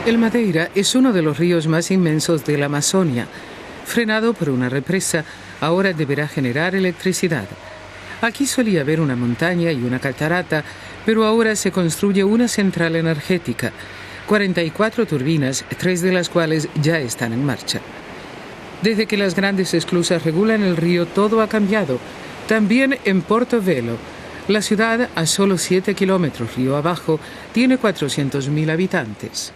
El Madeira es uno de los ríos más inmensos de la Amazonia. Frenado por una represa, ahora deberá generar electricidad. Aquí solía haber una montaña y una catarata, pero ahora se construye una central energética. 44 turbinas, 3 de las cuales ya están en marcha. Desde que las grandes esclusas regulan el río, todo ha cambiado. También en Porto Velho. La ciudad, a solo 7 kilómetros río abajo, tiene 400.000 habitantes.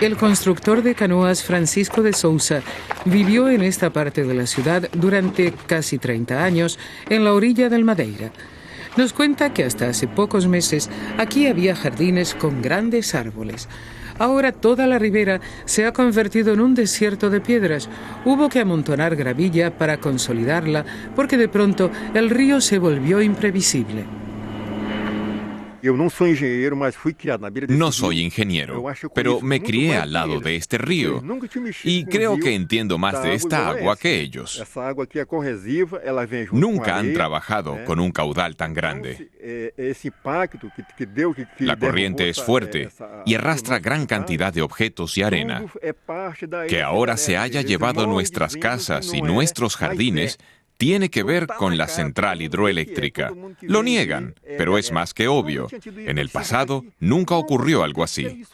El constructor de canoas Francisco de Sousa vivió en esta parte de la ciudad durante casi 30 años, en la orilla del Madeira. Nos cuenta que hasta hace pocos meses aquí había jardines con grandes árboles. Ahora toda la ribera se ha convertido en un desierto de piedras. Hubo que amontonar gravilla para consolidarla porque de pronto el río se volvió imprevisible. No soy ingeniero, pero me crié al lado de este río y creo que entiendo más de esta agua que ellos. Nunca han trabajado con un caudal tan grande. La corriente es fuerte y arrastra gran cantidad de objetos y arena. Que ahora se haya llevado nuestras casas y nuestros jardines tiene que ver con la central hidroeléctrica. Lo niegan, pero es más que obvio. En el pasado nunca ocurrió algo así.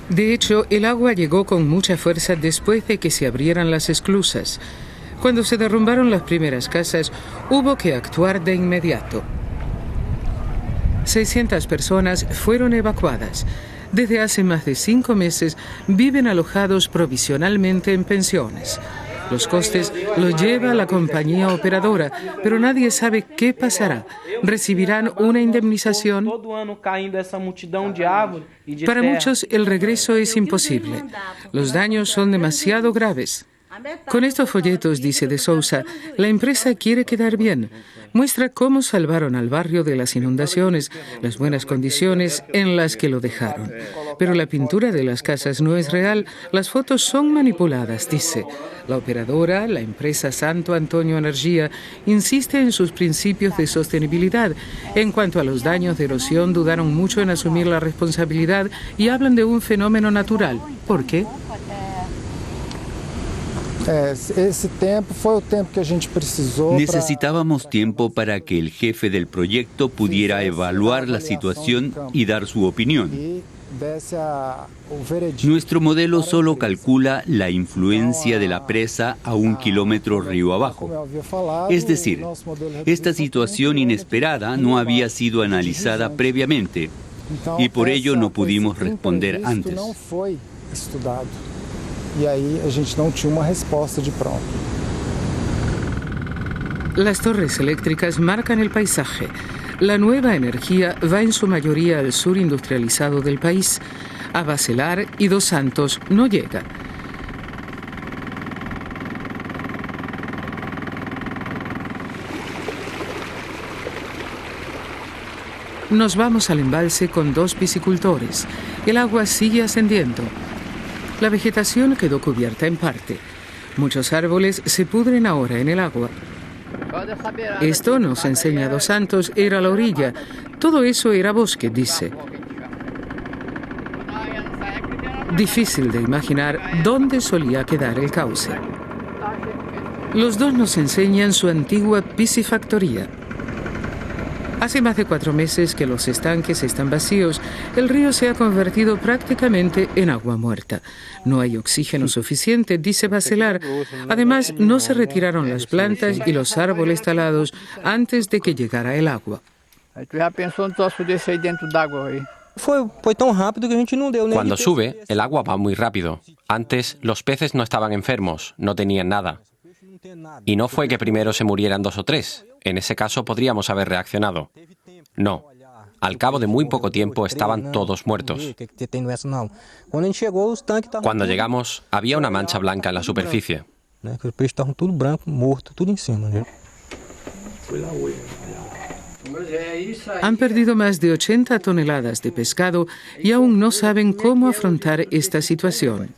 De hecho, el agua llegó con mucha fuerza después de que se abrieran las esclusas. Cuando se derrumbaron las primeras casas, hubo que actuar de inmediato. 600 personas fueron evacuadas. Desde hace más de 5 meses viven alojados provisionalmente en pensiones. Los costes los lleva la compañía operadora, pero nadie sabe qué pasará. ¿Recibirán una indemnización? Para muchos el regreso es imposible. Los daños son demasiado graves. Con estos folletos, dice de Sousa, la empresa quiere quedar bien. Muestra cómo salvaron al barrio de las inundaciones, las buenas condiciones en las que lo dejaron. Pero la pintura de las casas no es real, las fotos son manipuladas, dice. La operadora, la empresa Santo Antonio Energía, insiste en sus principios de sostenibilidad. En cuanto a los daños de erosión, dudaron mucho en asumir la responsabilidad y hablan de un fenómeno natural. ¿Por qué? Necesitábamos tiempo para que el jefe del proyecto pudiera evaluar la situación y dar su opinión. Nuestro modelo solo calcula la influencia de la presa a 1 kilómetro río abajo. Es decir, esta situación inesperada no había sido analizada previamente y por ello no pudimos responder antes. Y ahí a gente no tenía una respuesta de pronto. Las torres eléctricas marcan el paisaje. La nueva energía va en su mayoría al sur industrializado del país. A Bacelar y Dos Santos no llega. Nos vamos al embalse con 2 piscicultores. El agua sigue ascendiendo. La vegetación quedó cubierta en parte. Muchos árboles se pudren ahora en el agua. Esto, nos enseña Dos Santos, era la orilla. Todo eso era bosque, dice. Difícil de imaginar dónde solía quedar el cauce. Los dos nos enseñan su antigua piscifactoría. Hace más de 4 meses que los estanques están vacíos. El río se ha convertido prácticamente en agua muerta. No hay oxígeno suficiente, dice Bacelar. Además, no se retiraron las plantas y los árboles talados antes de que llegara el agua. Cuando sube, el agua va muy rápido. Antes, los peces no estaban enfermos, no tenían nada. Y no fue que primero se murieran 2 o 3. En ese caso podríamos haber reaccionado. No. Al cabo de muy poco tiempo estaban todos muertos. Cuando llegamos, había una mancha blanca en la superficie. Han perdido más de 80 toneladas de pescado y aún no saben cómo afrontar esta situación.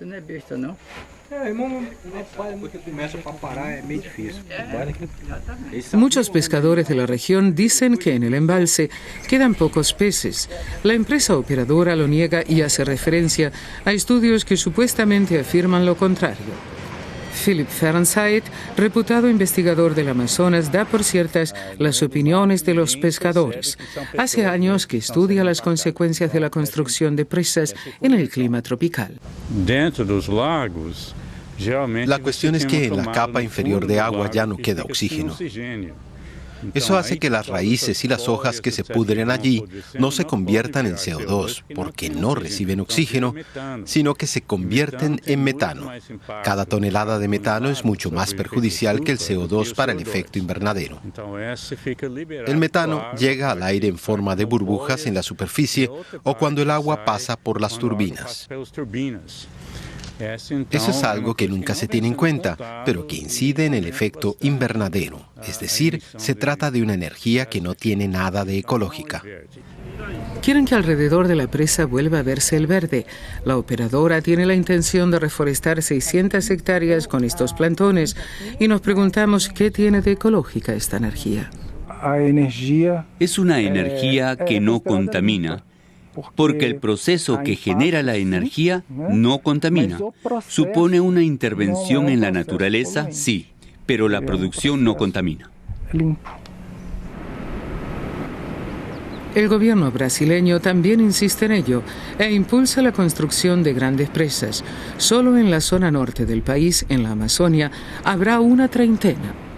Muchos pescadores de la región dicen que en el embalse quedan pocos peces. La empresa operadora lo niega y hace referencia a estudios que supuestamente afirman lo contrario. Philip Fahrenheit, reputado investigador del Amazonas, da por ciertas las opiniones de los pescadores. Hace años que estudia las consecuencias de la construcción de presas en el clima tropical. La cuestión es que en la capa inferior de agua ya no queda oxígeno. Eso hace que las raíces y las hojas que se pudren allí no se conviertan en CO2 porque no reciben oxígeno, sino que se convierten en metano. Cada tonelada de metano es mucho más perjudicial que el CO2 para el efecto invernadero. El metano llega al aire en forma de burbujas en la superficie o cuando el agua pasa por las turbinas. Eso es algo que nunca se tiene en cuenta, pero que incide en el efecto invernadero. Es decir, se trata de una energía que no tiene nada de ecológica. Quieren que alrededor de la presa vuelva a verse el verde. La operadora tiene la intención de reforestar 600 hectáreas con estos plantones y nos preguntamos qué tiene de ecológica esta energía. Es una energía que no contamina, porque el proceso que genera la energía no contamina. Supone una intervención en la naturaleza, sí, pero la producción no contamina. El gobierno brasileño también insiste en ello e impulsa la construcción de grandes presas. Solo en la zona norte del país, en la Amazonia, habrá una treintena.